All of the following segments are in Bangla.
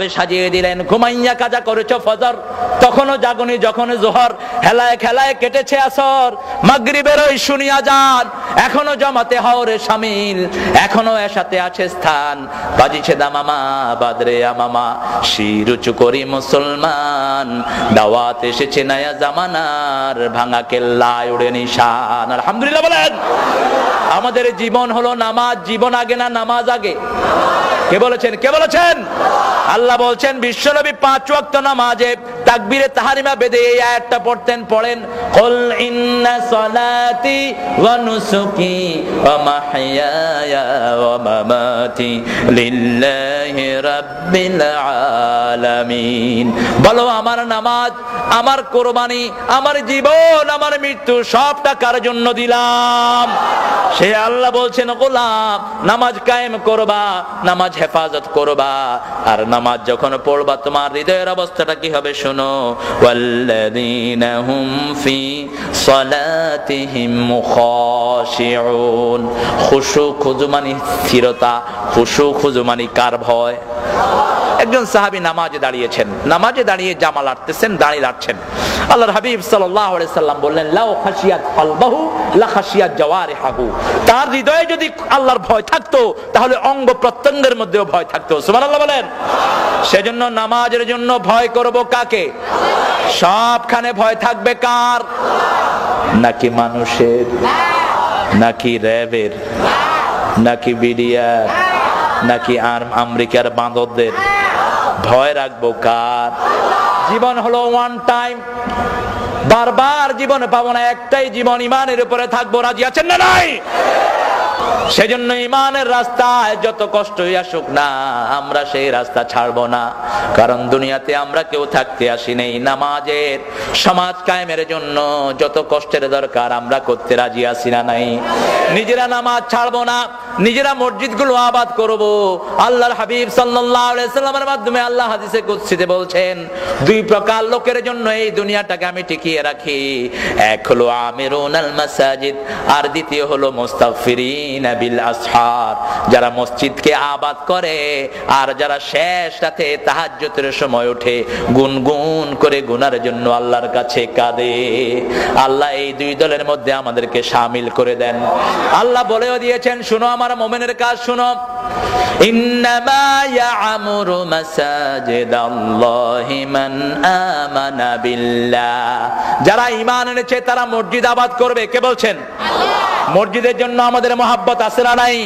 ভাবে সাজিয়ে দিলেন। ঘুমাইয়া কাজা করেছো ফজর, তখনও জাগনি যখন জোহর, হেলায় খেলায় কেটেছে আসর, মাগরিবের ওই শুনি আজান, এখনো জামাতে হওরে শামিল, এখনো এসাতে আছে স্থান, বাজিছে দামামা বাদরে আমামা, শির উঁচু করি মুসলমান, দাওয়াত এসেছে নয়া জামানার, ভাঙা কেল্লায় উড়ে নিশান। আলহামদুলিল্লাহ বলেন। আমাদের জীবন হলো নামাজ, জীবন আগে না নামাজ আগে? কে বলেছেন? কে বলেছেন? আল্লাহ বলছেন বিশ্বনবী 5 ওয়াক্ত নামাজে তাকবীরে তাহরিমা বেঁধে এই আয়াতটা পড়তেন। পড়েন, কুল ইন্না সলাতি ওয়া নুসুকি ওয়া মাহইয়ায়া ওয়া মামাতি লিল্লাহি রাব্বিল আলামিন। বলো আমার নামাজ, আমার কুরবানি, আমার জীবন, আমার মৃত্যু সবটা কার জন্য দিলাম? সে আল্লাহ বলছেন, গোলাম নামাজ কায়েম করবা, নামাজ হেফাজত করবা, আর নামাজ যখন পড়বা তোমার হৃদয়ের অবস্থাটা কি হবে শোনো। ওয়াল্লাযীনা হুম ফি সালাতিহিম মুখাশিউন। খুশু খুজু মানে স্থিরতা, খুশু খুজু মানে কার ভয়? একজন সাহাবী নামাজে দাঁড়িয়েছেন, নামাজে দাঁড়িয়ে জামা লাড়তেছেন, দাড়ি লাড়ছেন। আল্লাহর হাবিব সাল্লাল্লাহু আলাইহি সাল্লাম বললেন, লাউ খাশিয়াত কলবাহু লা খাশিয়াত জাওয়ারিহু। তার হৃদয়ে যদি আল্লাহর ভয় থাকতো তাহলে অঙ্গ প্রত্যঙ্গের মধ্যেও ভয় থাকতো। সুবহানাল্লাহ বলেন। সেজন্য নামাজের জন্য ভয় করব কাকে? সবখানে ভয় থাকবে কার? নাকি মানুষের, নাকি র্যাবের, নাকি বিডিআর, নাকি আমেরিকার বাঁদরদের? ভয় রাখবো কার? জীবন হলো ওয়ান টাইম, বারবার জীবনে পাবো না, একটাই জীবন, ইমানের উপরে থাকবো। রাজি আছেন না নাই? সেজন্য ইমানের রাস্তায় যত কষ্টই আসুক না, আমরা সেই রাস্তা ছাড়বো না। কারণ দুনিয়াতে আমরা কেউ থাকতে আসি নেই, নামাজের সমাজ কায়েমের জন্য যত কষ্টের দরকার আমরা করতে রাজি আছি না নাই? নিজেরা নামাজ ছাড়বো না, নিজেরা মসজিদগুলো আবাদ করব। আল্লাহর হাবিব সাল্লাল্লাহু আলাইহি সাল্লামের মাধ্যমে আল্লাহ হাদিসে কুদসিতে বলছেন, 2 প্রকার লোকের জন্য এই দুনিয়াটাকে আমি টিকিয়ে রাখি। এক হলো আমিরুনাল মাসাজিদ, আর দ্বিতীয় হলো মুস্তাগফিরিন বিল আসহার, যারা মসজিদকে আবাদ করে আর যারা শেষ রাতে তাহাজ্জুদের সময় উঠে গুনগুন করে গুনার জন্য আল্লাহর কাছে কাঁদে। আল্লাহ এই 2 দলের মধ্যে আমাদেরকে শামিল করে দেন। আল্লাহ বলেও দিয়েছেন, শুনো আমার মুমিনের কাজ শুনো, ইন্নামা ইয়া'মুরু মাসাজিদাল্লাহি মান আমানা বিল্লাহ। যারা ঈমান এনেছে তারা মসজিদ আবাদ করবে। কে বলছেন? আল্লাহ। মসজিদের জন্য আমাদের মহব্বত আছে না নাই?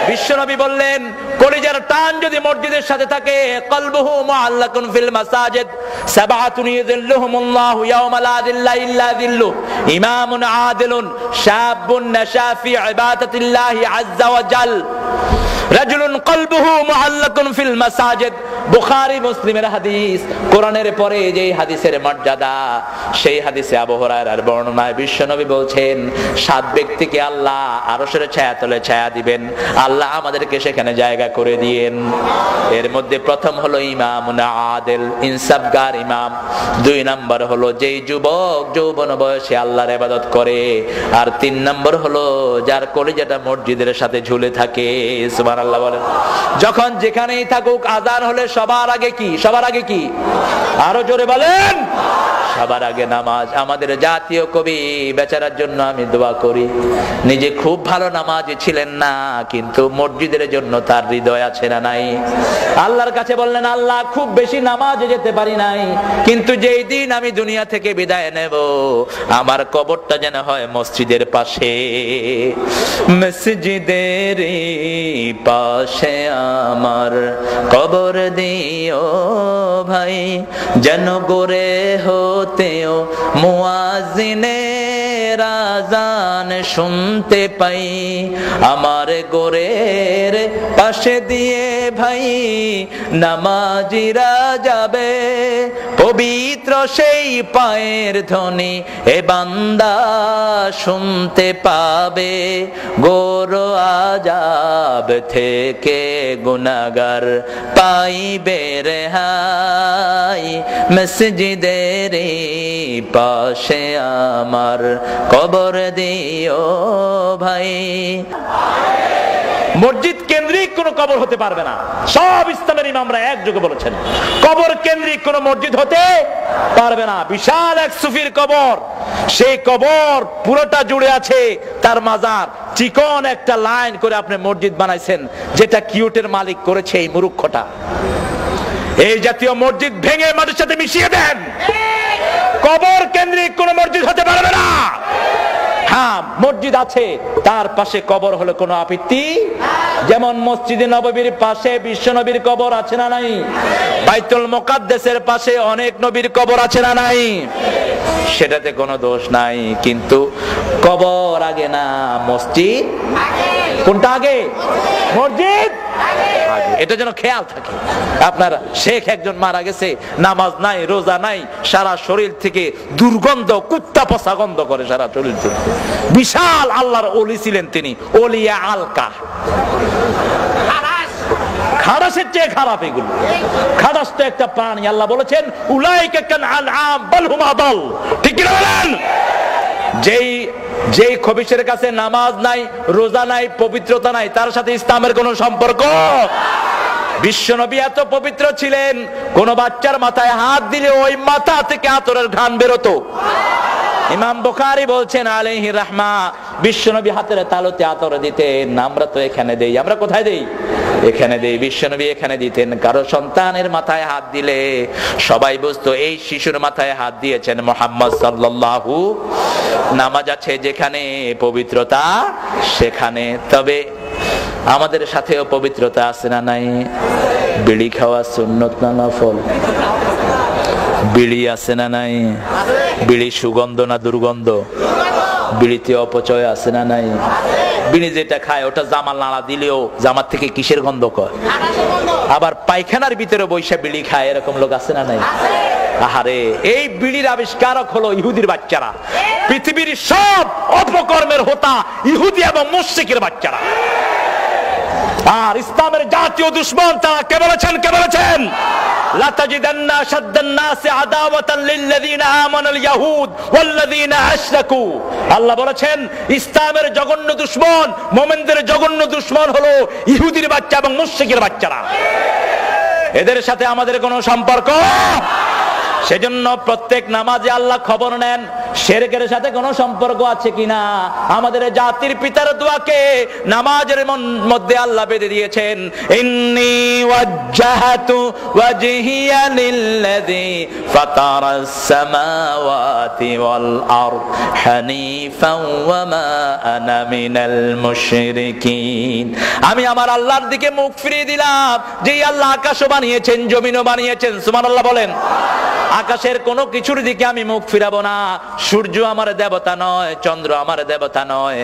বিশ্বনবী বললেন, কলিজার টান যদি মসজিদের সাথে থাকে, কলবুহু মুআল্লাকুন ফিল মাসাজিদ সাবআতুন ইয়াযিল্লুহুমুল্লাহু ইয়াওমা লা যিল্লা ইল্লা যিল্লু, ইমামুন আদিলুন শাবুন নাশা ফি ইবাদাতিল্লাহি আযজা ওয়া জাল, রাজুলুন কলবুহু মুআল্লাকুন ফিল মাসাজিদ। বুখারী মুসলিমের হাদিস। কোরআনের পরে যে হাদিসের মর্যাদা, সেই হাদিসে আবু হুরায়রার বর্ণনায় বিশ্বনবী বলছেন, 7 ব্যক্তিকে আল্লাহ আরশের ছায়াতলে ছায়া দিবেন। আল্লাহ আমাদেরকে সেখানে জায়গা করে দিয়েন। এর মধ্যে প্রথম হলো ইমামুন আদিল, ইনসাফগার ইমাম। 2 নম্বর হলো যেই যুবক যৌবন বয়সে আল্লাহর ইবাদত করে। আর 3 নম্বর হলো যার কলিজাটা মসজিদের সাথে ঝুলে থাকে। সুবহানাল্লাহ বলেন। যখন যেখানেই থাকুক, আযান হলে সবার আগে কি? সবার আগে কি? আরো জোরে বলেন। সবার আগে নামাজ। আমাদের জাতীয় কবি বেচারার জন্য আমি দোয়া করি, নিজে খুব ভালো নামাজি ছিলেন না, কিন্তু মসজিদের জন্য তার হৃদয় আছে না নাই? আল্লাহর কাছে বললেন, আল্লাহ খুব বেশি নামাজে যেতে পারি নাই, কিন্তু যেই দিন আমি দুনিয়া থেকে বিদায় নেব, আমার কবরটা যেন হয় মসজিদের পাশে। মসজিদের পাশে আমার কবর দিও ভাই, যেন গোরে হতেও মুয়াজ্জিনের আযান শুনতে পাই। আমার গোরের পাশে দিয়ে ভাই নামাজিরা যাবে, পবিত্র সেই পায়ের ধ্বনি এ বান্দা শুনতে পাবে। গোর আযাব থেকে গুনাহগার পাইবে রেহাই, মসজিদের পাশে আমার কবর দিও ভাই। মসজিদ কেন্দ্রিক কোন কবর হতে পারবে না। সব ইসলামের ইমামরা একযোগে বলেছেন কবর কেন্দ্রিক কোন মসজিদ হতে পারবে না। বিশাল এক সুফির কবর, সেই কবর পুরোটা জুড়ে আছে তার মাজার, চিকন একটা লাইন করে আপনি মসজিদ বানাইছেন, যেটা কিউটের মালিক করেছে এই মূর্খটা। এই জাতীয় মসজিদ ভেঙে মাটির সাথে মিশিয়ে দেন। কবর কেন্দ্রিক কোন মসজিদ হতে পারবে না। হ্যাঁ, মসজিদ আছে, তার পাশে কবর হলো কোনো আপত্তি। যেমন মসজিদে নববীর পাশে বিশ্ব নবীর কবর আছে না নাই? বাইতুল মুকাদ্দাসের পাশে অনেক নবীর কবর আছে না নাই? সেটাতে কোনো দোষ নাই, কিন্তু কবর আগে না মসজিদ? কোনটা আগে? মসজিদ আগে। এটা যেন খেয়াল থাকে। আপনার শেখ একজন মারা গেছে, নামাজ নাই, রোজা নাই, সারা শরীর থেকে দুর্গন্ধ, কুত্তা পচা গন্ধ করে সারা শরীর থেকে। বিশাল আল্লাহর ওলি ছিলেন তিনি, ওলিয়া আলকা। খারাসের চেয়ে খারাপ এগুলো। খারাস তো একটা প্রাণী, আল্লাহ বলেছেন উলাইকা কাল আনআম বাল হুম আদাল। ঠিক কি বলেন? যেই খবিশের কাছে নামাজ নাই, রোজা নাই, পবিত্রতা নাই, তার সাথে ইসলামের কোন সম্পর্ক? বিশ্বনবী এত পবিত্র ছিলেন, কোন বাচ্চার মাথায় হাত দিলে ওই মাথা থেকে আতরের ঘ্রাণ বেরোতো। ইমাম বুখারী বলছেন আলাইহি রাহমা, বিশ্বনবী হাতের তালুতে আতর দিতেন। আমরা তো এখানে দেই, আমরা কোথায় দেই? এখানে দেই। বিশ্বনবী এখানে দিতেন। কারো সন্তানের মাথায় হাত দিলে সবাই বুঝতো এই শিশুর মাথায় হাত দিয়েছেন মুহাম্মদ সাল্লাল্লাহু। নামাজ আছে যেখানে, পবিত্রতা সেখানে। তবে আমাদের সাথেও পবিত্রতা আছে না নাই? বিড়ি খাওয়া সুন্নত না নফল? বিড়ি আছে না নাই? বিড়ি সুগন্ধ না দুর্গন্ধ? বিড়িতে অপচয় আছে না নাই? বিড়ি যেটা খায় ওটা জামাল নাড়া দিলেও জামার থেকে কিসের গন্ধ কয়? আবার পায়খানার ভিতরে বৈশা বিড়ি খায়, এরকম লোক আছে না নাই? আহারে, এই বিড়ির আবিষ্কারক হলো ইহুদির বাচ্চারা। পৃথিবীর সব অপকর্মের হোতা ইহুদি এবং মুশরিকের বাচ্চারা। আর ইসলামের জাতীয় দুশমন তারা কে বলেছেন? কে বলেছেন? লাতাজিদান্না আশাদ্দান নাসি আদাওয়াতান লিল্লাযিনা আমানুল ইয়াহুদ ওয়াল্লাযিনা আশরাকু। আল্লাহ বলেছেন ইসলামের জঘন্য দুশমন, মুমিনদের জঘন্য দুশমন হলো ইহুদির বাচ্চা এবং মুশরিকের বাচ্চারা। এদের সাথে আমাদের কোনো সম্পর্ক? সেজন্য প্রত্যেক নামাজে আল্লাহ খবর নেন শিরকের সাথে কোনো সম্পর্ক আছে কিনা। আমাদের জাতির পিতার দোয়াকে নামাজের মধ্যে আল্লাহ বেঁধে দিয়েছেন, ইন্নী ওয়াজ্জাহাতু ওয়াজহিয়া লিল্লাযী ফাতারাস সামাওয়াতি ওয়াল আরদ হানিফাও ওয়া মা আনা মিনাল মুশরিকিন। আমি আমার আল্লাহর দিকে মুখ ফিরিয়ে দিলাম, যেই আল্লাহ আকাশও বানিয়েছেন, জমিনও বানিয়েছেন। সুবহানাল্লাহ বলেন। আকাশের কোনো কিছুর দিকে আমি মুখ ফিরাবো না। সূর্য আমার দেবতা নয়, চন্দ্র আমার দেবতা নয়,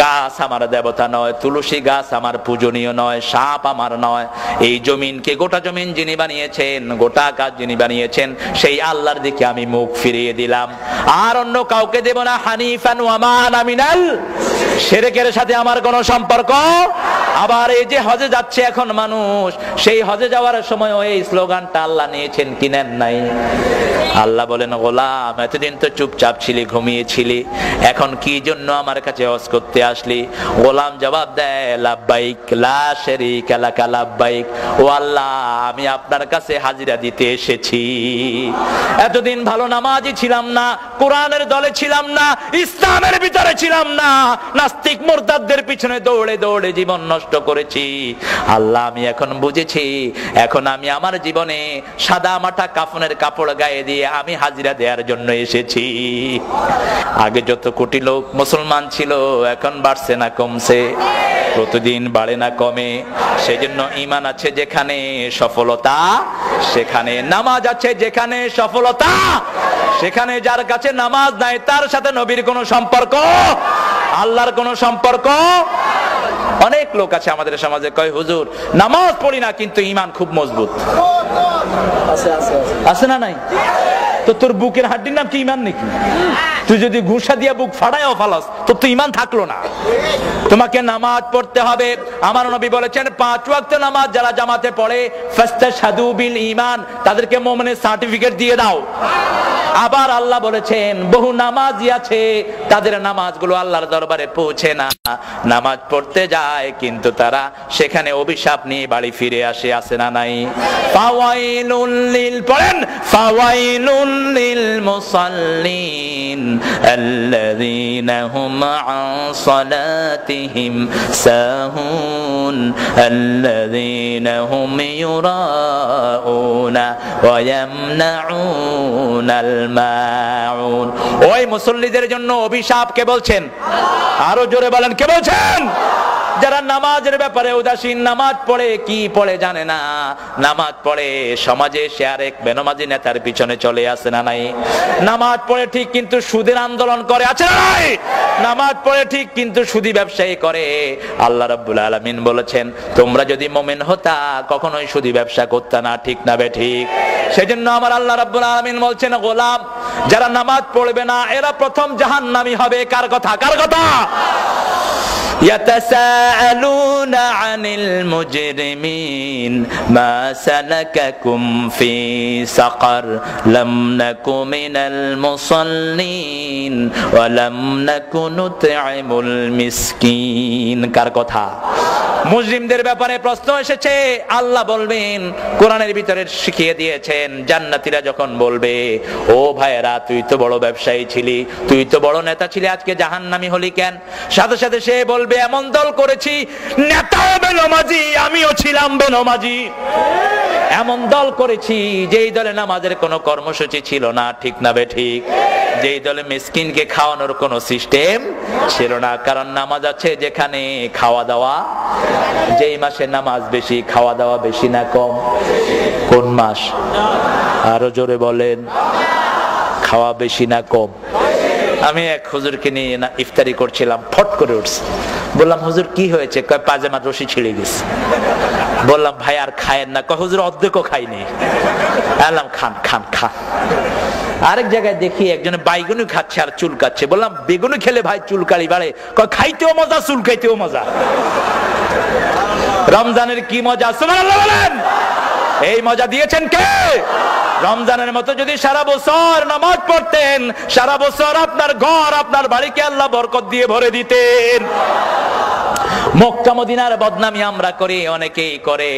গাছ আমার দেবতা নয়, তুলসী গাছ আমার পূজনীয় নয়, সাপ আমার নয়। এই জমিনকে, গোটা জমিন যিনি বানিয়েছেন, গোটা আকাশ যিনি বানিয়েছেন, সেই আল্লাহর দিকে আমি মুখ ফিরিয়ে দিলাম। আর অন্য কাউকে দেব না। হানিফান ওয়া মা আনা মিনাল শিরকের সাথে আমার কোনো সম্পর্ক। আবার এই যে হজে যাচ্ছে এখন মানুষ, সেই হজে যাওয়ার সময় এই স্লোগানটা আল্লাহ নিয়েছেন কি নেন নাই? আল্লাহ বলেন, গোলাম এতদিন তো চুপচাপ ছিলি, ঘুমিয়েছিলি, এখন কি জন্য আমার কাছে হজ করতে আসলি? গোলাম জবাব দেয়, লাব্বাইক লা শারীকা লাকা লাব্বাইক। ও আল্লাহ, আমি আপনার কাছে হাজিরা দিতে এসেছি। এতদিন ভালো নামাজি ছিলাম না, কোরআনের দলে ছিলাম না, ইসলামের ভিতরে ছিলাম না, নাস্তিক মুরতাদদের পিছনে দৌড়ে দৌড়ে জীবন নষ্ট করেছি। আল্লাহ, আমি এখন বুঝেছি, এখন আমি আমার জীবনে সাদা মাটা কাফনের কাপড় গায়ে দিয়ে আমি হাজিরা দেওয়ার জন্য এসেছি। আগে যত কোটি লোক মুসলমান ছিল, এখন বাড়ছে না কমছে? প্রতিদিন বাড়ে না কমে? সেজন্য ঈমান আছে যেখানে, সফলতা সেখানে। নামাজ আছে যেখানে, সফলতা সেখানে। যার কাছে নামাজ নাই, তার সাথে নবীর কোনো সম্পর্ক, আল্লাহর কোনো সম্পর্ক। অনেক লোক আছে আমাদের সমাজে, কয় হুজুর নামাজ পড়ি না কিন্তু ঈমান খুব মজবুত। আছে না নাই? তো তোর বুকের হাড্ডির নাম কি ঈমান নাকি? তুই যদি ঘুষা দিয়া বুক ফাড়ায়ও ফালাস, তোর তো ঈমান থাকলো না। তোমাকে নামাজ পড়তে হবে। আমার নবী বলেছেন 5 ওয়াক্ত নামাজ যারা জামাতে পড়ে, ফাস্তাশহাদু বিল ঈমান, তাদেরকে মুমিনের সার্টিফিকেট দিয়ে দাও। আবার আল্লাহ বলেছেন বহু নামাজি আছে, তাদের নামাজগুলো আল্লাহর দরবারে পৌঁছে না। নামাজ পড়তে যায় কিন্তু তারা সেখানে অভিশাপ নিয়ে বাড়ি ফিরে আসে, আসে না নাই? ফাওয়াইলুল লিল, পড়েন, ফাওয়াইলুল লিল মুসাল্লিন আল্লাযীনা হুম আন সালাতিহিম সাহুন আল্লাযীনা হুম ইউরাউনা ওয়া ইয়ামনাউনাল মাউন। ওই মুসল্লিদের জন্য অভিশাপ কে বলছেন? আরো জোরে বলেন, কে বলছেন? যারা নামাজের ব্যাপারে উদাসীন, নামাজ পড়ে কি পড়ে জানে না, নামাজ পড়ে সমাজে সে আরেক বেনমাজি নেতার পিছনে চলে আসে না নাই? নামাজ পড়ে ঠিক কিন্তু সুদের আন্দোলন করে, আছে না নাই? নামাজ পড়ে ঠিক কিন্তু সুদী ব্যবসায়ী করে। আল্লাহ রাব্বুল আলামিন বলেছেন, তোমরা যদি মুমিন হতা কখনোই সুদী ব্যবসা করতে না, ঠিক না বে ঠিক? সেজন্য আমার আল্লাহ রাব্বুল আলামিন বলছেন, গোলাম যারা নামাজ পড়বে না এরা প্রথম জাহান্নামী হবে। কার কথা? কার কথা? يتساءلون عن المجرمين ما سلككم في سقر لم نك من المصلين ولم نك نطعم المسكين। কার কথা? মুজরিমদের ব্যাপারে প্রশ্ন এসেছে। আল্লাহ বলবেন, কোরআনের ভিতরে শিখিয়ে দিয়েছেন, জান্নাতীরা যখন বলবে, ও ভাইয়েরা তুই তো বড় ব্যবসায়ী ছিলি, তুই তো বড় নেতা ছিলি, আজকে জাহান্নামী হলি কেন? সাথে সাথে সে বলবে, এমন দল করেছি নেতাও বেনমাজি আমিও ছিলাম বেনমাজি। এমন দল করেছি যেই দলে নামাজের কোনো কর্মসূচি ছিল না, ঠিক না বে ঠিক? যেই দলে মিসকিনকে খাওয়ানোর কোনো সিস্টেম ছিল না। কারণ নামাজ আছে যেখানে খাওয়া দাওয়া, যেই মাসে নামাজ বেশি খাওয়া দাওয়া বেশি না কম? কোন মাস? আরো জোরে বলেন, খাওয়া বেশি না কম? আমি এক হুজুরকে নিয়ে না ইফতারি করছিলাম, ফট করে উঠছে। বললাম, হুজুর কি হয়েছে? কয় পাজামার রশি ছিঁড়ে গেছে। বললাম, ভাই আর খায়েন না? কয় হুজুর অর্ধেকও খাইনি। বললাম, খান খান খান। আরেক জায়গায় দেখি একজনে বাইগুনি খাচ্ছে আর চুলকাচ্ছে। বললাম, বেগুনি খেলে ভাই চুলকালি বাড়ে? কয় খাইতেও মজা চুলকাইতেও মজা। রমজানের কি মজা, সুবহানাল্লাহ বলেন। এই মজা দিয়েছেন কে? রমজানের মতো যদি সারা বছর নামাজ পড়তেন, সারা বছর আপনার ঘর আপনার বাড়িকে আল্লাহ বরকত দিয়ে ভরে দিতেন। মক্কা মদিনার বদনামি আমরা করি, অনেকেই করে,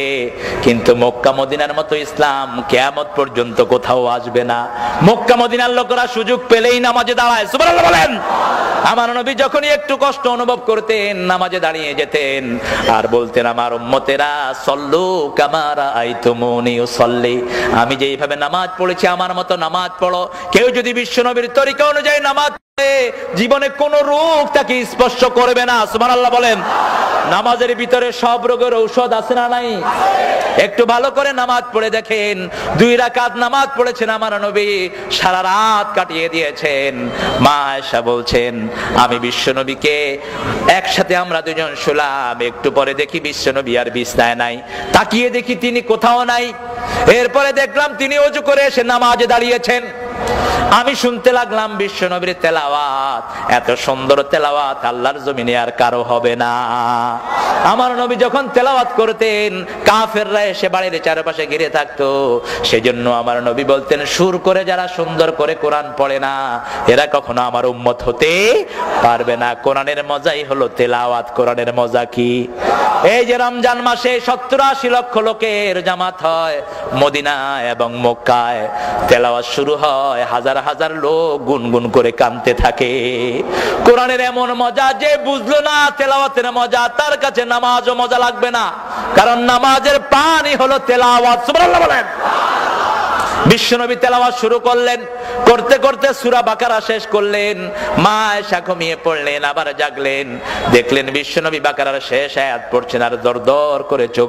কিন্তু মক্কা মদিনার মতো ইসলাম কিয়ামত পর্যন্ত কোথাও আসবে না। মক্কা মদিনার লোকেরা সুযোগ পেলেই নামাজে দাঁড়ায়, সুবহানাল্লাহ বলেন। আমার নবী যখনই একটু কষ্ট অনুভব করতেন নামাজে দাঁড়িয়ে যেতেন আর বলতেন, আমার উম্মতেরা সল্লু কামা রাআইতুমুনি উসাল্লি, আমি যেইভাবে নামাজ পড়েছি আমার মতো নামাজ পড়ো। কেউ যদি বিশ্ব নবীর তরিকা অনুযায়ী নামাজ জীবনে কোন রোগ তাকে স্পর্শ করবে না, সুবহানাল্লাহ বলেন। নামাজের ভিতরে সব রোগের ঔষধ আছে না নাই? একটু ভালো করে নামাজ পড়ে দেখেন। 2 রাকাত নামাজ পড়েছেন আমার নবী, সারা রাত কাটিয়ে দিয়েছেন। মা আয়েশা বলছেন, আমি বিশ্ব নবীকে একসাথে আমরা দুজন শুলাম, একটু পরে দেখি বিশ্ব নবী আর বিছানায় নাই, তাকিয়ে দেখি তিনি কোথাও নাই। এরপরে দেখলাম তিনি ওযু করে এসে নামাজে দাঁড়িয়েছেন। আমি শুনতে লাগলাম বিশ্ব নবীর তেলাওয়াত, এত সুন্দর তেলাওয়াত আল্লাহর জমিনে আর কারো হবে না। আমার নবী যখন তেলাওয়াত করতেন কাফেররা এসে বাড়ির চারপাশে ঘিরে থাকতো। সেজন্য আমার নবী বলতেন, সুর করে যারা সুন্দর করে কোরআন পড়ে না এরা কখনো আমার উম্মত হতে পারবে না। কোরআনের মজাই হলো তেলাওয়াত। কোরআনের মজা কি? এই যে রমজান মাসে 70-80 লক্ষ লোকের জামাত হয় মদিনায় এবং মক্কায়, তেলাওয়াত শুরু হয়, হাজার হাজার লোক গুনগুন করে কাঁদতে থাকে। কোরআনের এমন মজা যে বুঝলো না তেলাওয়াতের মজা, তার কাছে নামাজও মজা লাগবে না, কারণ নামাজের পানি হলো তেলাওয়াত, সুবহানাল্লাহ বলেন। বিশ্বনবী তেলাওয়াত শুরু করলেন, করতে করতে সূরা বাকারা শেষ করলেন। মা আয়েশা ঘুমিয়ে পড়লেন, আবার জাগলেন, দেখলেন বিশ্বনবী বাকারার শেষ আয়াত পড়ছেন আর দরদর করে চোখ